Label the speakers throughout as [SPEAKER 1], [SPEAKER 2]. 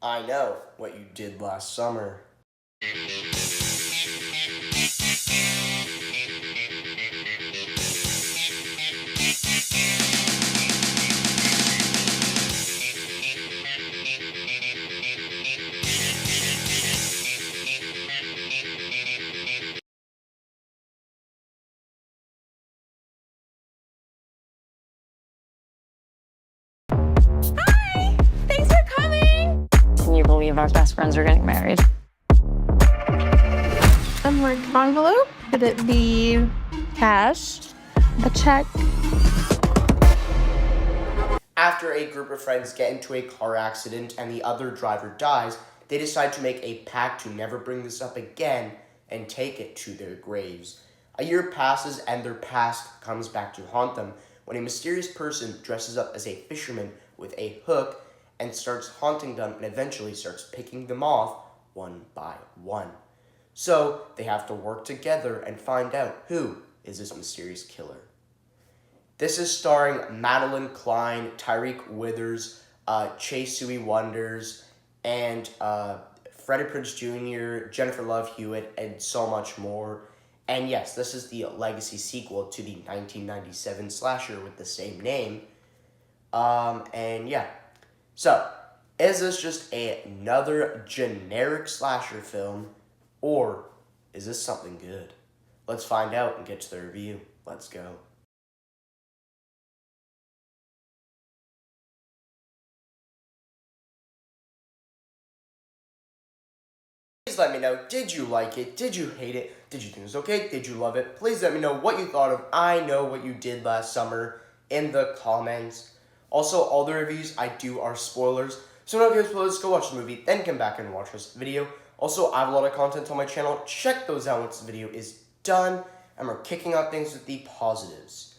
[SPEAKER 1] I know what you did last summer.
[SPEAKER 2] Hi! Thanks for coming!
[SPEAKER 3] Can you believe our best friends are getting married?
[SPEAKER 2] Unmarked envelope. Could it be cash? A check?
[SPEAKER 1] After a group of friends get into a car accident and the other driver dies, they decide to make a pact to never bring this up again and take it to their graves. A year passes and their past comes back to haunt them when a mysterious person dresses up as a fisherman with a hook and starts haunting them and eventually starts picking them off one by one. So they have to work together and find out who is this mysterious killer. This is starring Madeline Klein, Tyreek Withers, Chase Suey Wonders, and Freddie Prinze Jr., Jennifer Love Hewitt, and so much more. And yes, this is the legacy sequel to the 1997 slasher with the same name. And yeah, so is this just another generic slasher film, or is this something good? Let's find out and get to the review. Let's go. Please let me know, did you like it? Did you hate it? Did you think it was okay? Did you love it? Please let me know what you thought of I Know What You Did Last Summer in the comments. Also, all the reviews I do are spoilers, so if you have spoilers, go watch the movie, then come back and watch this video. Also, I have a lot of content on my channel. Check those out once the video is done, and we're kicking out things with the positives.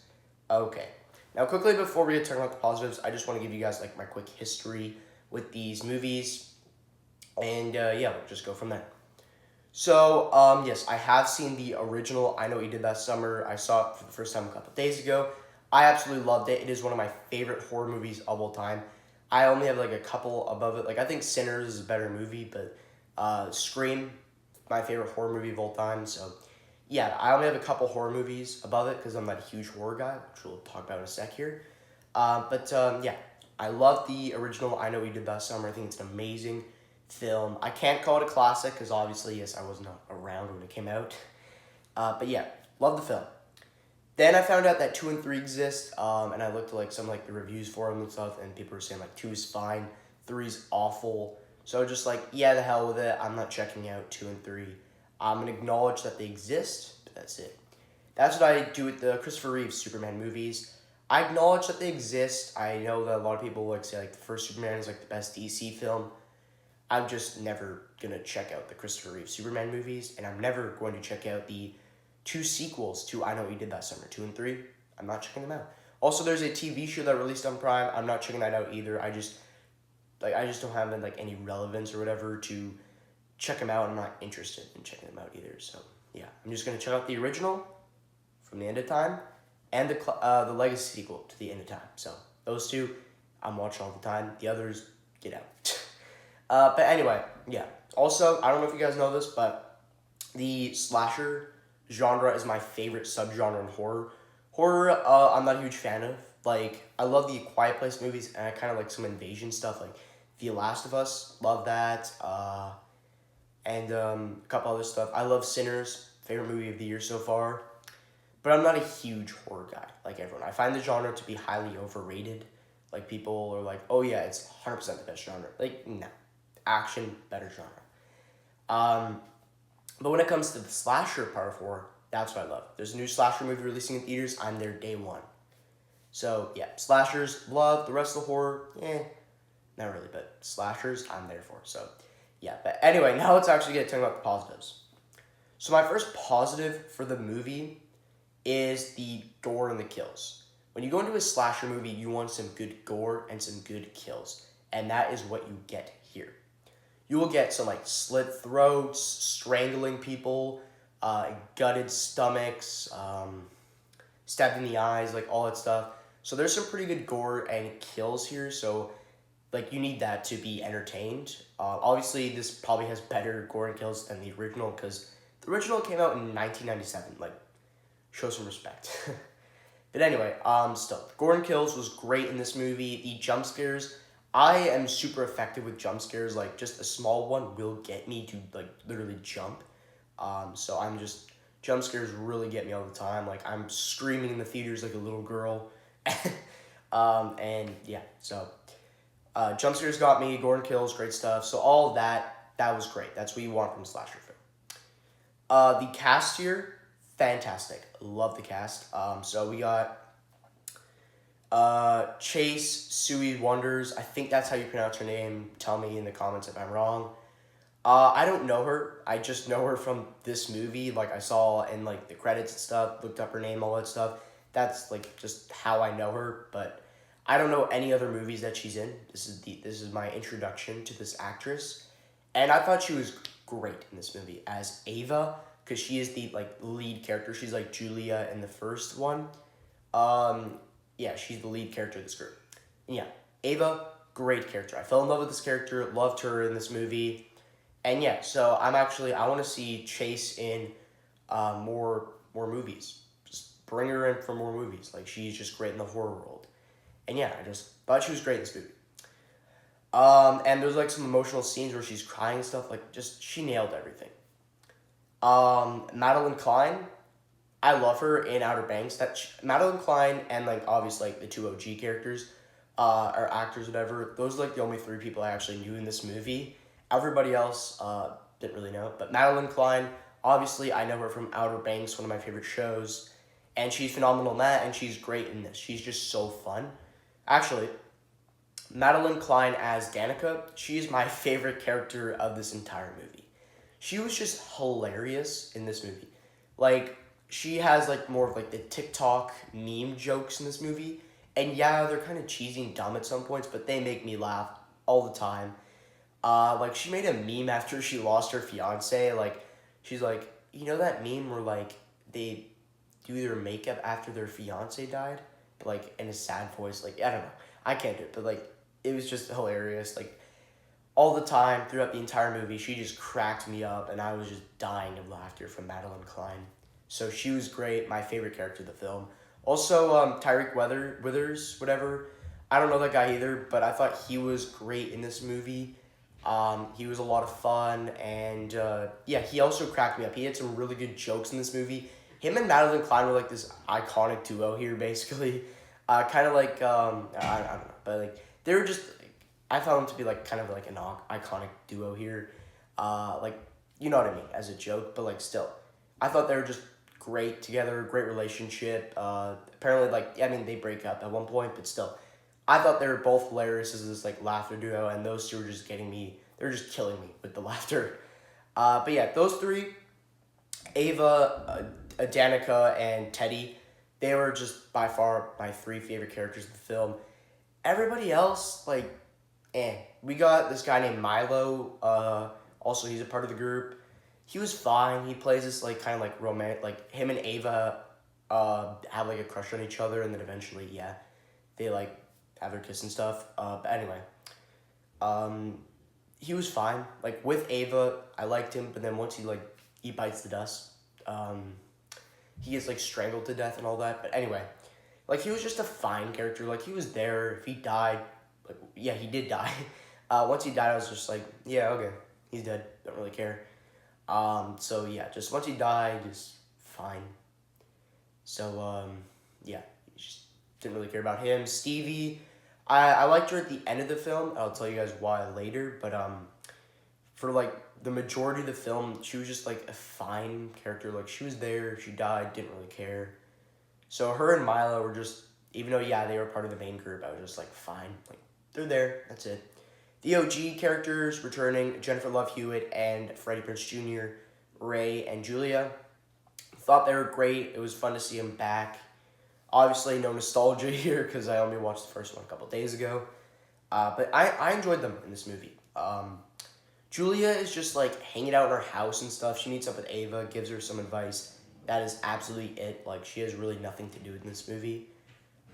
[SPEAKER 1] Okay, now quickly before we get talking about the positives, I just want to give you guys like my quick history with these movies. And yeah, we'll just go from there. So, yes, I have seen the original I Know What You Did Last Summer. I saw it for the first time a couple days ago. I absolutely loved it. It is one of my favorite horror movies of all time. I only have like a couple above it. Like, I think Sinners is a better movie, but Scream, my favorite horror movie of all time. So, yeah, I only have a couple horror movies above it because I'm not a huge horror guy, which we'll talk about in a sec here. Yeah, I love the original I Know What You Did Last Summer. I think it's an amazing film. I can't call it a classic because obviously, yes, I was not around when it came out. But yeah, love the film. Then I found out that 2 and 3 exist, and I looked at like some like the reviews for them and stuff, and people were saying like 2 is fine, 3 is awful. So just like, yeah, the hell with it. I'm not checking out 2 and 3. I'm gonna acknowledge that they exist, but that's it. That's what I do with the Christopher Reeve Superman movies. I acknowledge that they exist. I know that a lot of people like say like the first Superman is like the best DC film. I'm just never gonna check out the Christopher Reeve Superman movies, and I'm never going to check out the 2 sequels to I Know What You Did Last Summer, 2 and 3. I'm not checking them out. Also, there's a TV show that released on Prime. I'm not checking that out either. I just don't have like any relevance or whatever to check them out. I'm not interested in checking them out either. So yeah, I'm just gonna check out the original from the end of time and the legacy sequel to the end of time. So those two, I'm watching all the time. The others, get out. But anyway, yeah. Also, I don't know if you guys know this, but the slasher genre is my favorite subgenre in horror. Horror, I'm not a huge fan of. Like, I love the Quiet Place movies, and I kind of like some invasion stuff, like The Last of Us. Love that. And a couple other stuff. I love Sinners, favorite movie of the year so far. But I'm not a huge horror guy like everyone. I find the genre to be highly overrated. Like, people are like, oh yeah, it's 100% the best genre. Like, no. Action, better genre. Um, but when it comes to the slasher part of horror, that's what I love. There's a new slasher movie releasing in theaters. I'm there day one. So yeah, slashers, love. The rest of the horror, not really. But slashers, I'm there for. So yeah, but anyway, now let's actually get talking about the positives. So my first positive for the movie is the gore and the kills. When you go into a slasher movie, you want some good gore and some good kills. And that is what you get here. You will get some like slit throats, strangling people, gutted stomachs, stabbed in the eyes, like all that stuff. So there's some pretty good gore and kills here. So Like, you need that to be entertained. Obviously, this probably has better gore and kills than the original, because the original came out in 1997. Like, show some respect. But anyway, still, gore and kills was great in this movie. The jump scares, I am super effective with jump scares. Like, just a small one will get me to, like, literally jump. So I'm just, jump scares really get me all the time. Like, I'm screaming in the theaters like a little girl. And yeah, so jump scares got me, gore and kills, great stuff. So all of that was great. That's what you want from a slasher film. The cast here, fantastic. Love the cast. So we got Chase Sui Wonders. I think that's how you pronounce her name. Tell me in the comments if I'm wrong. I don't know her. I just know her from this movie. Like, I saw in, like, the credits and stuff, looked up her name, all that stuff. That's, like, just how I know her, but I don't know any other movies that she's in. This is my introduction to this actress, and I thought she was great in this movie as Ava, because she is the, like, lead character. She's like Julia in the first one. Yeah, she's the lead character of this group. And yeah, Ava, great character. I fell in love with this character, loved her in this movie. And yeah, so I want to see Chase in more movies. Just bring her in for more movies. Like, she's just great in the horror world. And yeah, I just thought she was great in this movie. And there's, like, some emotional scenes where she's crying and stuff. Like, just, she nailed everything. Madeline Klein, I love her in Outer Banks. Madeline Klein and, like, obviously, like, the two OG characters, or actors, whatever. Those are, like, the only three people I actually knew in this movie. Everybody else, didn't really know. But Madeline Klein, obviously, I know her from Outer Banks, one of my favorite shows. And she's phenomenal in that, and she's great in this. She's just so fun. Actually, Madeline Klein as Danica, she's my favorite character of this entire movie. She was just hilarious in this movie. Like, she has, like, more of, like, the TikTok meme jokes in this movie. And yeah, they're kind of cheesy and dumb at some points, but they make me laugh all the time. Like, she made a meme after she lost her fiance. Like, she's like, you know that meme where, like, they do their makeup after their fiance died? But, like, in a sad voice. Like, I don't know. I can't do it. But, like, it was just hilarious. Like, all the time, throughout the entire movie, she just cracked me up. And I was just dying of laughter from Madeline Klein. So she was great. My favorite character of the film. Also, Tyreek Withers, whatever. I don't know that guy either. But I thought he was great in this movie. He was a lot of fun, and yeah, he also cracked me up. He had some really good jokes in this movie. Him and Madeline Klein were, like, this iconic duo here, basically. Kind of like, I don't know, but, like, they were just, like, I found them to be, like, kind of like an iconic duo here. Like, you know what I mean, as a joke, but, like, still. I thought they were just great together, great relationship. Apparently, like, I mean, they break up at one point, but still. I thought they were both hilarious as this, like, laughter duo, and those two were just getting me, they were just killing me with the laughter. But yeah, those three, Ava, Danica, and Teddy, they were just by far my three favorite characters of the film. Everybody else, like, We got this guy named Milo, also he's a part of the group. He was fine. He plays this, like, kind of, like, romantic, like, him and Ava, have, like, a crush on each other, and then eventually, yeah, they, like, have their kiss and stuff. But anyway, he was fine. Like, with Ava, I liked him, but then once he bites the dust, he gets, like, strangled to death and all that. But anyway, like, he was just a fine character. Like, he was there. If he died, like, yeah, he did die. Once he died, I was just like, yeah, okay, he's dead. Don't really care. So yeah, just once he died, just fine. So, yeah, just didn't really care about him. Stevie, I liked her at the end of the film. I'll tell you guys why later, but for, like, the majority of the film, she was just, like, a fine character. Like, she was there, she died, didn't really care. So her and Milo were just, even though, yeah, they were part of the main group, I was just like, fine. Like, they're there, that's it. The OG characters returning, Jennifer Love Hewitt and Freddie Prinze Jr., Ray and Julia. Thought they were great. It was fun to see them back. Obviously, no nostalgia here because I only watched the first one a couple days ago. But I enjoyed them in this movie. Julia is just, like, hanging out in her house and stuff. She meets up with Ava, gives her some advice. That is absolutely it. Like, she has really nothing to do in this movie.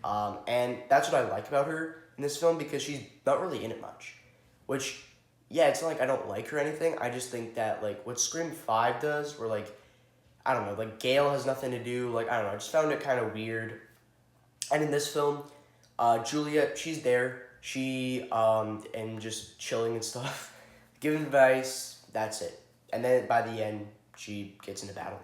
[SPEAKER 1] And that's what I like about her. in this film because she's not really in it much. Which, yeah, it's not like I don't like her or anything. I just think that, like, what Scream 5 does, where, like, I don't know, like, Gail has nothing to do. Like, I don't know, I just found it kind of weird. And in this film, Julia, she's there. She, and just chilling and stuff. Giving advice, that's it. And then by the end, she gets into battle.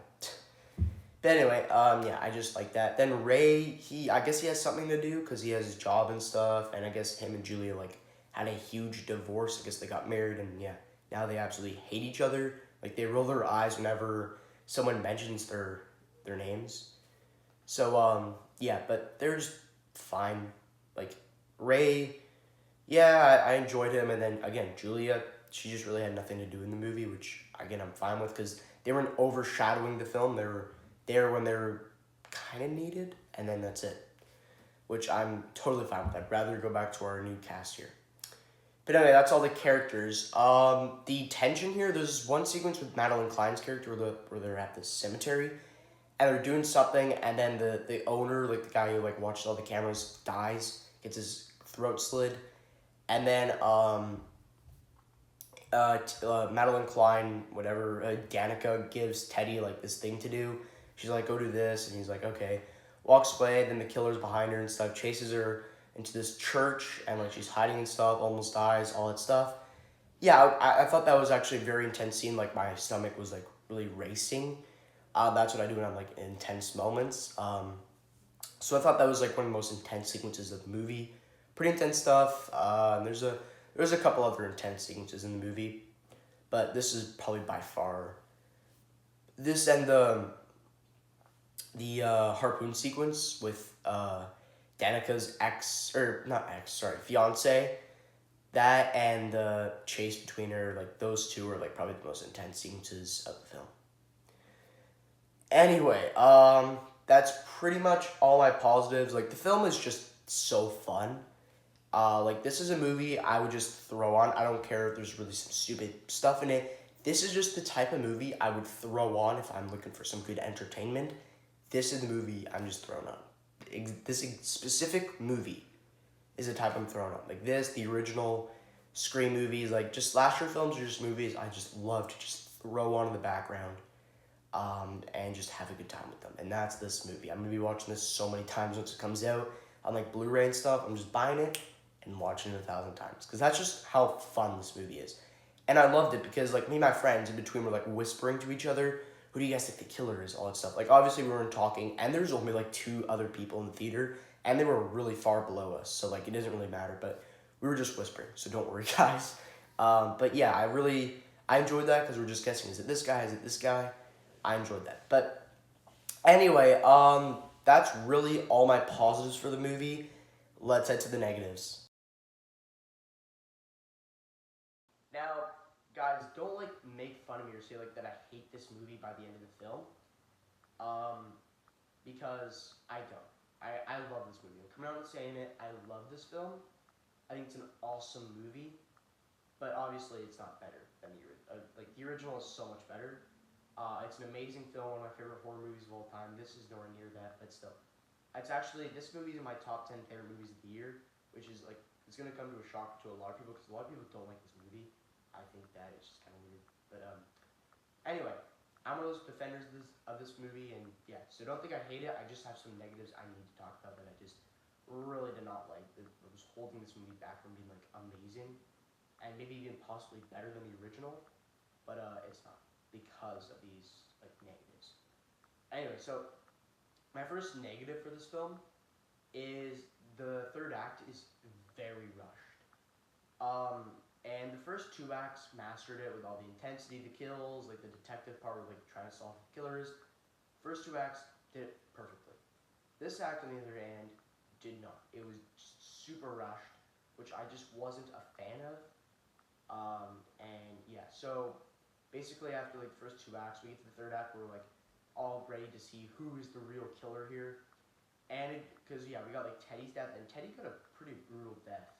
[SPEAKER 1] But anyway, yeah, I just like that. Then Ray, I guess he has something to do because he has his job and stuff. And I guess him and Julia, like, had a huge divorce. I guess they got married and, yeah, now they absolutely hate each other. Like, they roll their eyes whenever someone mentions their names. So, yeah, but they're just fine. Like, Ray, yeah, I enjoyed him. And then, again, Julia, she just really had nothing to do in the movie, which, again, I'm fine with because they weren't overshadowing the film. They were there when they were kind of needed, and then that's it, which I'm totally fine with. I'd rather go back to our new cast here. But anyway, that's all the characters. The tension here, there's one sequence with Madeline Klein's character where they're at the cemetery, and they're doing something, and then the owner, like the guy who like watches all the cameras, dies, gets his throat slit, and then Madeline Klein, whatever, Danica gives Teddy like this thing to do. She's like, go do this, and he's like, okay. Walks away, then the killer's behind her and stuff, chases her into this church, and like she's hiding and stuff, almost dies, all that stuff. Yeah, I thought that was actually a very intense scene. Like my stomach was like really racing. That's what I do when I'm like in intense moments. So I thought that was like one of the most intense sequences of the movie. Pretty intense stuff. And there's a couple other intense sequences in the movie, but this is probably by far this and the harpoon sequence with Danica's fiance. That and the chase between her, like those two are like probably the most intense sequences of the film. Anyway, that's pretty much all my positives. Like the film is just so fun. Like this is a movie I would just throw on. I don't care if there's really some stupid stuff in it. This is just the type of movie I would throw on if I'm looking for some good entertainment. This is the movie I'm just throwing on. This specific movie is the type I'm throwing on. Like this, the original Scream movies, like just slasher films are just movies I just love to just throw on in the background and just have a good time with them. And that's this movie. I'm going to be watching this so many times once it comes out on like Blu-ray and stuff. I'm just buying it and watching it 1,000 times because that's just how fun this movie is. And I loved it because like me and my friends in between were like whispering to each other, who do you guys think the killer is, all that stuff. Like obviously we weren't talking, and there's only like 2 other people in the theater, and they were really far below us, so like it doesn't really matter, but we were just whispering, so don't worry guys. But yeah, I enjoyed that because we're just guessing, is it this guy, is it this guy? I enjoyed that. But anyway, that's really all my positives for the movie. Let's head to the negatives. Now, guys, don't like make fun of me or say like that I hate this movie by the end of the film, because I don't. I love this movie. I'm coming out and saying it. I love this film. I think it's an awesome movie, but obviously it's not better than the original is so much better. It's an amazing film, one of my favorite horror movies of all time. This is nowhere near that, but still, this movie is in my top 10 favorite movies of the year, which is like it's gonna come to a shock to a lot of people because a lot of people don't like this movie. I think that it's just kind of weird, but anyway, I'm one of those defenders of this movie, and yeah, so don't think I hate it. I just have some negatives I need to talk about that I just really did not like. That was holding this movie back from being like amazing, and maybe even possibly better than the original, but it's not because of these like negatives. Anyway, so my first negative for this film is the third act is very rushed. And the first 2 acts mastered it with all the intensity, the kills, like the detective part where like trying to solve killers. First 2 acts did it perfectly. This act, on the other hand, did not. It was just super rushed, which I just wasn't a fan of. And yeah, so basically after like the first 2 acts, we get to the third act, we're like all ready to see who is the real killer here. And because yeah, we got like Teddy's death, and Teddy got a pretty brutal death.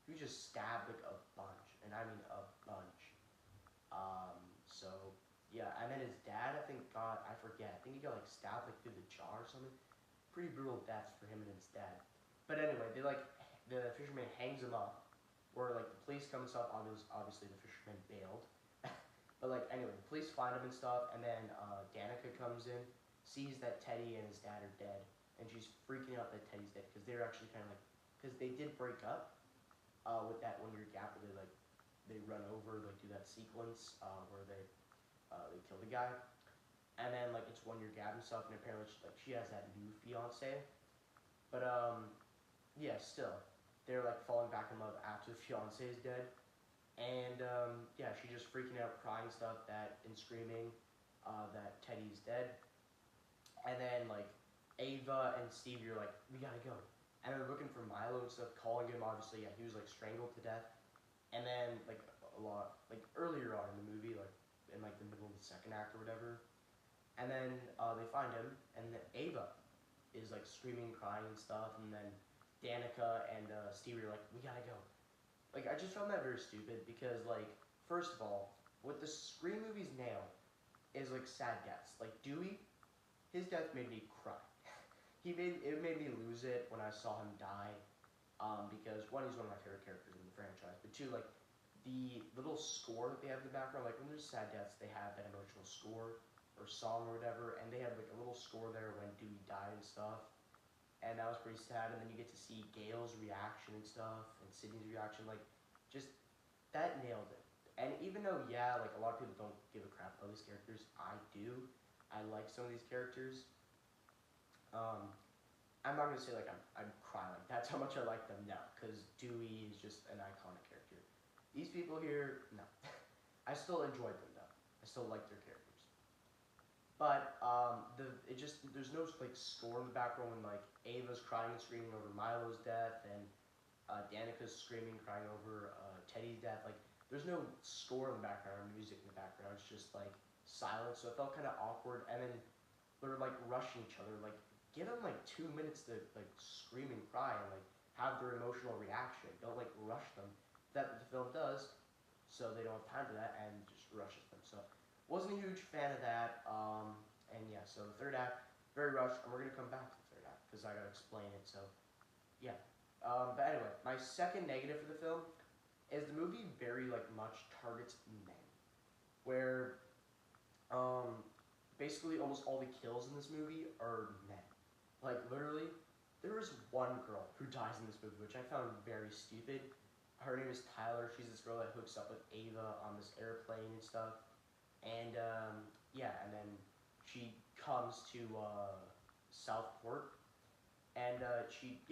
[SPEAKER 1] He was just stabbed like a bunch, and I mean a bunch. So yeah, and then his dad, I think I forget. I think he got like stabbed like through the jaw or something. Pretty brutal deaths for him and his dad. But anyway, they like the fisherman hangs him up, where like the police come and stuff. Obviously the fisherman bailed, but like anyway, the police find him and stuff, and then Danica comes in, sees that Teddy and his dad are dead, and she's freaking out that Teddy's dead because they're actually kind of like, because they did break up with that 1 year gap where they run over, like do that sequence where they kill the guy, and then like it's 1 year gap and stuff, and apparently she has that new fiance, but yeah, still they're like falling back in love after the fiance is dead, and yeah, she's just freaking out, crying stuff and screaming that Teddy's dead, and then like Ava and Stevie are like, we gotta go, and they're looking for Milo and stuff, calling him. Obviously, yeah, he was like strangled to death, and then like a lot like earlier on in the movie, like in like the middle of the second act or whatever, and then they find him, and then Ava is like screaming, crying and stuff, and then Danica and Stevie are like, we gotta go. Like, I just found that very stupid because, like, first of all, what the Scream movies nail is like sad deaths. Like Dewey, his death made me cry. It made me lose it when I saw him die, because one, he's one of my favorite characters in the franchise, but two, like the little score that they have in the background, like when there's sad deaths, they have that emotional score or song or whatever, and they had like a little score there when Dewey died and stuff, and that was pretty sad. And then you get to see Gail's reaction and stuff, and Sydney's reaction, like just that nailed it. And even though, yeah, like a lot of people don't give a crap about these characters, I do. I like some of these characters. I'm not gonna say like I'm crying like that's how much I like them, no, because Dewey is just an iconic character. These people here, no. I still enjoyed them though. I still like their characters. But there's no like score in the background when like Ava's crying and screaming over Milo's death, and Danica's screaming, crying over Teddy's death. Like there's no score in the background or music in the background. It's just like silence. So it felt kind of awkward. And then they're like rushing each other. Like give them like 2 minutes to like scream and cry and like have their emotional reaction. Don't like rush them. That the film does, so they don't have time for that and just rushes them. So wasn't a huge fan of that. And yeah, so the third act, very rushed, and we're gonna come back to the third act because I gotta explain it. So yeah. But anyway, my second negative for the film is the movie very like much targets men, where basically almost all the kills in this movie are men. Like literally, there is one girl who dies in this movie, which I found very stupid. Her name is Tyler. She's this girl that hooks up with Ava on this airplane and stuff. And yeah, and then she comes to Southport, and she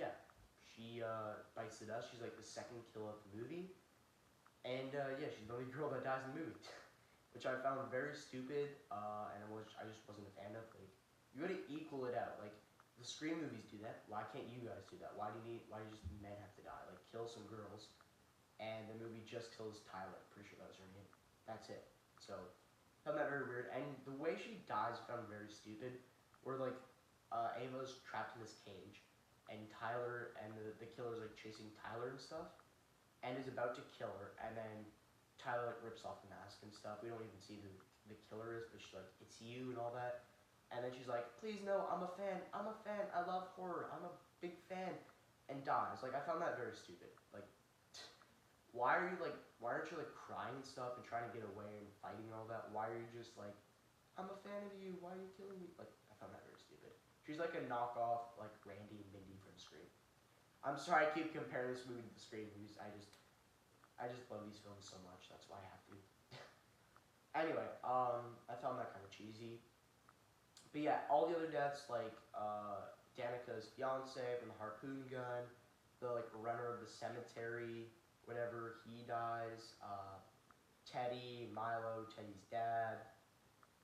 [SPEAKER 1] bites the dust. She's like the second kill of the movie, and yeah, she's the only girl that dies in the movie, which I found very stupid, and I just wasn't a fan of. Like, you gotta equal it out. Like the Scream movies do that. Why can't you guys do that? Why do just men have to die? Like kill some girls, and the movie just kills Tyler. Pretty sure that was her name. That's it. So I found that very weird, and the way she dies I found very stupid. Where like Ava's trapped in this cage, and Tyler and the killer's like chasing Tyler and stuff, and is about to kill her, and then Tyler like rips off the mask and stuff. We don't even see who the killer is, but she's like, "It's you" and all that. And then she's like, "Please no, I'm a fan. I'm a fan. I love horror. I'm a big fan," and dies. Like I found that very stupid. Like, why aren't you like crying and stuff and trying to get away and fighting and all that? Why are you just like, "I'm a fan of you. Why are you killing me?" Like I found that very stupid. She's like a knockoff like Randy and Mindy from Scream. I'm sorry I keep comparing this movie to the Scream movies. I just love these films so much. That's why I have to. Anyway, I found that kind of cheesy. But yeah, all the other deaths, like Danica's fiance from the harpoon gun, the like runner of the cemetery, whatever, he dies. Teddy, Milo, Teddy's dad,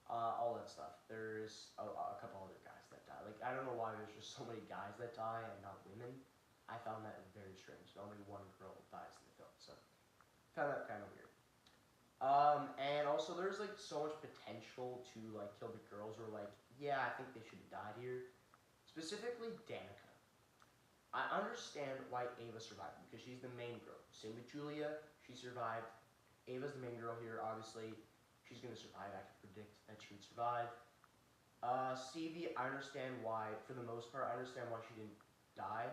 [SPEAKER 1] all that stuff. There's a couple other guys that die. Like I don't know why there's just so many guys that die and not women. I found that very strange. Only one girl dies in the film, so found that kind of weird. And also there's like so much potential to like kill the girls, or like, yeah, I think they should have died here. Specifically Danica. I understand why Ava survived, because she's the main girl. Same with Julia, she survived. Ava's the main girl here, obviously. She's gonna survive. I can predict that she would survive. Stevie, I understand why, for the most part, I understand why she didn't die.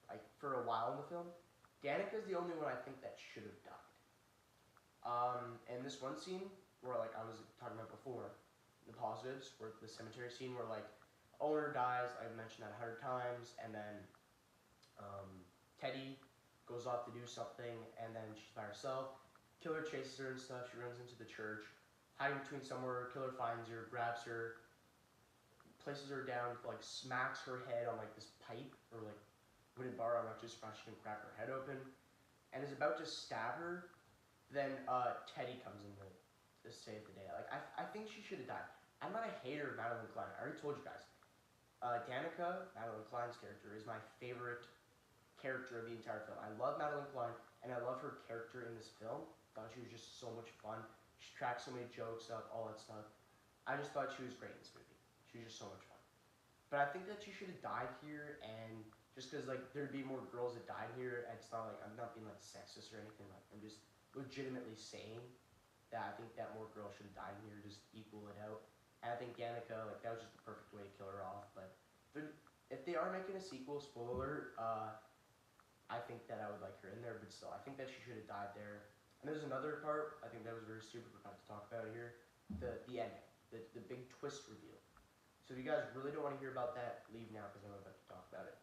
[SPEAKER 1] like for a while in the film. Danica's the only one I think that should have died. And this one scene where like I was talking about before, the positives, where the cemetery scene where like owner dies, I've mentioned that 100 times, and then Teddy goes off to do something, and then she's by herself. Killer chases her and stuff. She runs into the church, hiding between somewhere. Killer finds her, grabs her, places her down, like smacks her head on like this pipe or like wooden bar. I'm not just surprised she can crack her head open, and is about to stab her. Then Teddy comes in to save the day. Like I think she should have died. I'm not a hater of Madeline Klein. I already told you guys. Danica, Madeline Klein's character, is my favorite character of the entire film. I love Madeline Klein, and I love her character in this film. Thought she was just so much fun. She cracked so many jokes up, all that stuff. I just thought she was great in this movie. She was just so much fun. But I think that she should have died here, and just because like there'd be more girls that died here, and it's not like I'm not being like sexist or anything. Like I'm just legitimately saying that I think that more girls should have died here, just equal it out. And I think Danica, like that was just the perfect way to kill her off. But if they are making a sequel, spoiler alert, I think that I would like her in there, but still, I think that she should have died there. And there's another part I think that was very stupid. We're about to talk about it here. The ending, the big twist reveal. So if you guys really don't want to hear about that, leave now because I'm about to talk about it.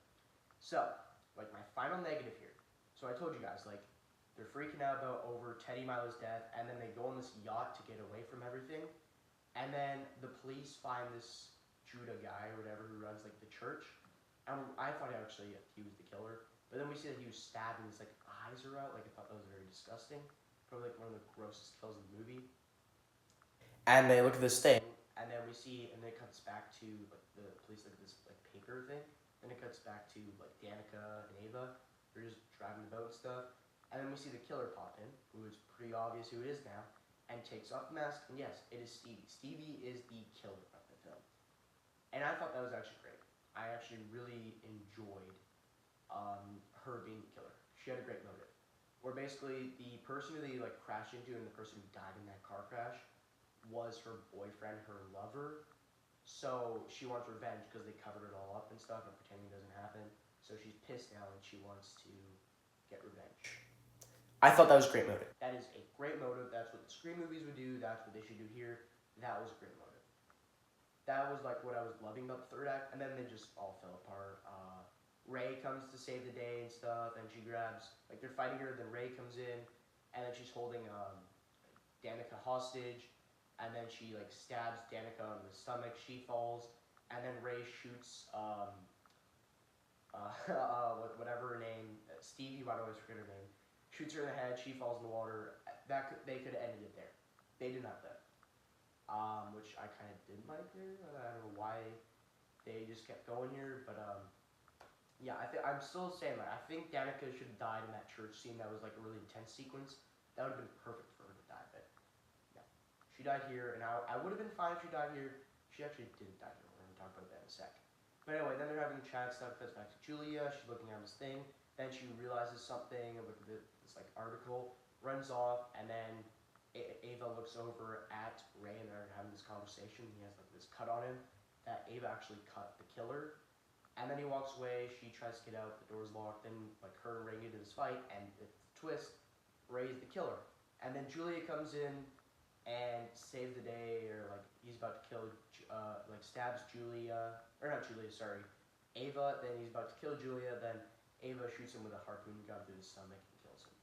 [SPEAKER 1] So, like my final negative here. So I told you guys, like they're freaking out about over Teddy Milo's death, and then they go on this yacht to get away from everything, and then the police find this Judah guy or whatever who runs like the church. And I thought actually he was the killer. But then we see that he was stabbed and his like eyes are out. Like I thought that was very disgusting. Probably like one of the grossest kills in the movie. And they look at this thing, and then we see, and then it cuts back to like the police look at this like paper thing. Then it cuts back to like Danica and Ava. They're just driving the boat and stuff. And then we see the killer pop in, who is pretty obvious who it is now, and takes off the mask. And yes, it is Stevie. Stevie is the killer of the film. And I thought that was actually great. I actually really enjoyed her being the killer. She had a great motive. Where basically the person who they like crashed into and the person who died in that car crash was her boyfriend, her lover. So she wants revenge because they covered it all up and stuff and pretending it doesn't happen. So she's pissed now and she wants to get revenge. I thought that was a great motive. That is a great motive. That's what the Scream movies would do. That's what they should do here. That was a great motive. That was like what I was loving about the third act, and then they just all fell apart. Ray comes to save the day and stuff, and she grabs, like they're fighting her, then Ray comes in, and then she's holding Danica hostage, and then she like stabs Danica on the stomach, she falls, and then Ray shoots whatever her name, Stevie, I always forget her name, shoots her in the head, she falls in the water. They could have ended it there. They did not though. Which I kind of didn't like here. I don't know why they just kept going here, but yeah, I'm still saying that. I think Danica should have died in that church scene. That was like a really intense sequence. That would have been perfect for her to die, but no, she died here, and I would have been fine if she died here. She actually didn't die here. We're gonna talk about that in a sec. But anyway, then they're having a chat stuff. Cuts back to Julia. She's looking at this thing. Then she realizes something. Look at this like article. Runs off, and then Ava looks over at Ray and they're having this conversation. He has like this cut on him that Ava actually cut the killer. And then he walks away. She tries to get out. The door's locked. Then like her and Ray get into this fight, and it's a twist. Ray's the killer. And then Julia comes in and saves the day, or like he's about to kill, like stabs Julia, or not Julia, sorry, Ava. Then he's about to kill Julia. Then Ava shoots him with a harpoon gun through the stomach and kills him.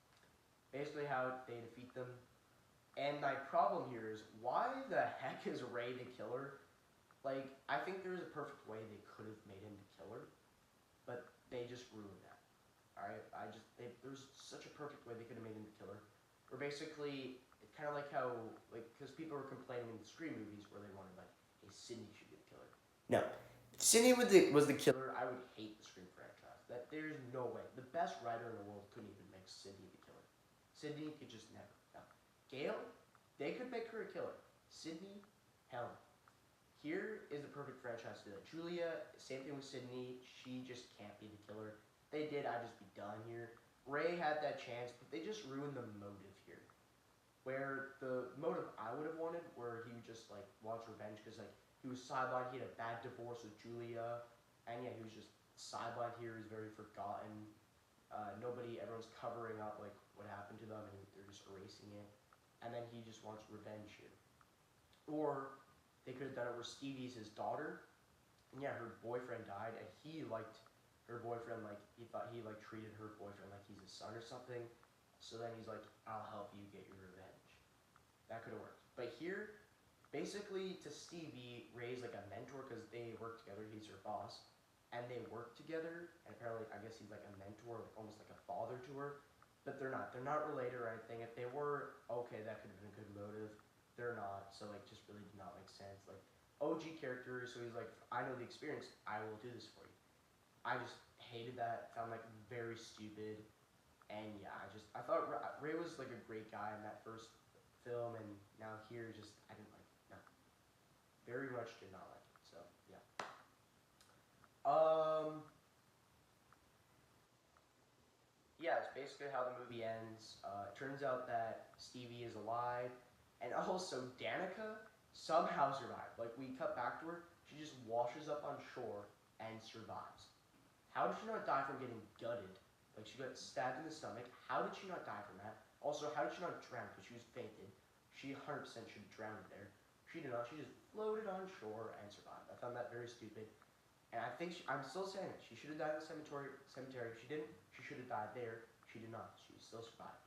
[SPEAKER 1] Basically, how they defeat them. And my problem here is, why the heck is Ray the killer? Like, I think there was a perfect way they could have made him the killer, but they just ruined that. Alright, there's such a perfect way they could have made him the killer. Where basically, it's kind of like how, like, because people were complaining in the Scream movies where they wanted, like, hey, Sidney should be the killer. No. If Sidney was the killer, I would hate the Scream franchise. There's no way. The best writer in the world couldn't even make Sidney the killer. Sidney could just never. No. Gail, they could make her a killer. Sidney, hell no. Here is the perfect franchise to do that. Julia, same thing with Sidney. She just can't be the killer. If they did, I'd just be done here. Ray had that chance, but they just ruined the motive here. Where the motive I would have wanted, where he would just like wants revenge because like he was sidelined, he had a bad divorce with Julia, and yeah, he was just sideline here is very forgotten. Everyone's covering up like what happened to them, and they're just erasing it. And then he just wants revenge here. Or they could have done it where Stevie's his daughter, and yeah, her boyfriend died, and he liked her boyfriend, like he thought he like treated her boyfriend like he's his son or something. So then he's like, I'll help you get your revenge. That could have worked. But here, basically to Stevie, Ray's like a mentor because they work together. He's her boss. And they work together, and apparently, I guess he's like a mentor, like almost like a father to her. But they're not. They're not related or anything. If they were, okay, that could have been a good motive. They're not. So like, just really did not make sense. Like, OG character. So he's like, I know the experience. I will do this for you. I just hated that. Found like very stupid. And yeah, I thought Ray was like a great guy in that first film, and now here, just I didn't like it. No, very much did not like it. So yeah. Yeah, it's basically how the movie ends. It turns out that Stevie is alive, and also Danica somehow survived. Like, we cut back to her, she just washes up on shore and survives. How did she not die from getting gutted? Like, she got stabbed in the stomach. How did she not die from that? Also, how did she not drown? Because she was fainted. She 100% should have drowned there. She did not. She just floated on shore and survived. I found that very stupid. And I think I'm still saying it. She should have died in the cemetery. If she didn't, she should have died there. She did not. She still survived.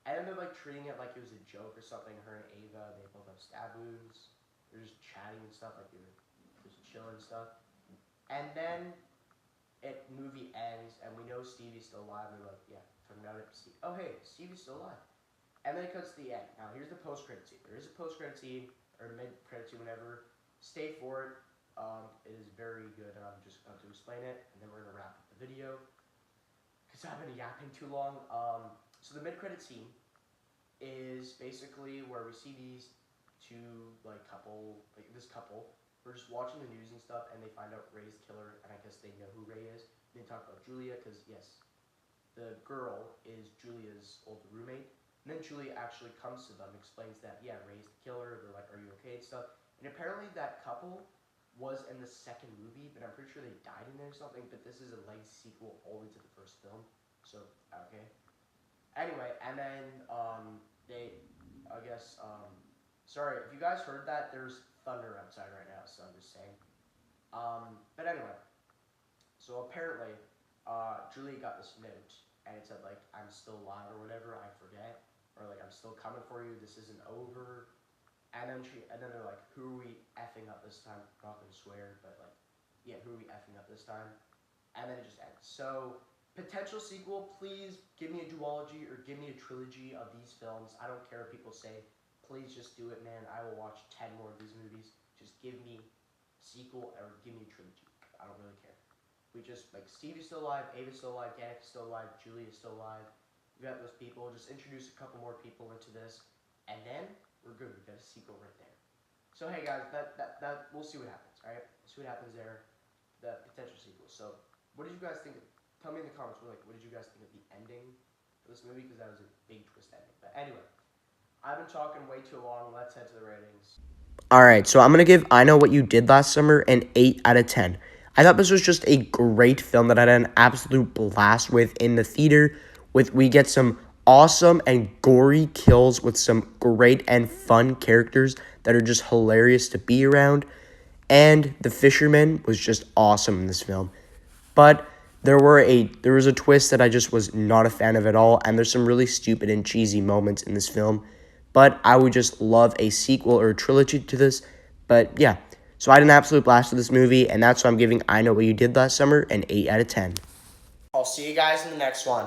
[SPEAKER 1] And then they're like treating it like it was a joke or something. Her and Ava, they both have stab wounds. They're just chatting and stuff, like they're just chilling and stuff. And then movie ends, and we know Stevie's still alive. And we're like, yeah, turned out oh hey, Stevie's still alive. And then it cuts to the end. Now here's the post-credit scene. There is a post-credit scene or mid-credit scene, whatever. Stay for it. It is very good, and I'm just going to explain it, and then we're going to wrap up the video, because I've been yapping too long. So the mid-credit scene is basically where we see these two, this couple, we're just watching the news and stuff, and they find out Ray's the killer, and I guess they know who Ray is. They talk about Julia, because, yes, the girl is Julia's old roommate, and then Julia actually comes to them, explains that, yeah, Ray's the killer, they're like, are you okay, and stuff, and apparently that couple was in the second movie, but I'm pretty sure they died in there or something, but this is a legacy sequel only to the first film, so, okay. Anyway, and then, sorry, if you guys heard that, there's thunder outside right now, so I'm just saying. But anyway, so apparently, Julia got this note, and it said, like, I'm still alive or whatever, I forget, or like, I'm still coming for you, this isn't over. And then they're like, who are we effing up this time? I'm not gonna swear, but like, yeah, who are we effing up this time? And then it just ends. So, potential sequel, please give me a duology or give me a trilogy of these films. I don't care what people say. Please just do it, man. I will watch 10 more of these movies. Just give me a sequel or give me a trilogy. I don't really care. We just, like, Stevie's still alive, Ava's still alive, Danica's still alive, Julia's still alive. We got those people. Just introduce a couple more people into this, and then we're good. We got a sequel right there. So hey guys, that we'll see what happens. All right, we'll see what happens there. The potential sequel. So what did you guys think? Tell me in the comments. What did you guys think of the ending for this movie? Because that was a big twist ending. But anyway, I've been talking way too long. Let's head to the ratings. All right, so I'm gonna give I Know What You Did Last Summer an 8 out of 10. I thought this was just a great film that I had an absolute blast with in the theater. We get some awesome and gory kills with some great and fun characters that are just hilarious to be around. And the fisherman was just awesome in this film. But there was a twist that I just was not a fan of at all, and there's some really stupid and cheesy moments in this film. But I would just love a sequel or a trilogy to this. But yeah, so I had an absolute blast with this movie, and that's why I'm giving I Know What You Did Last Summer an 8 out of 10. I'll see you guys in the next one.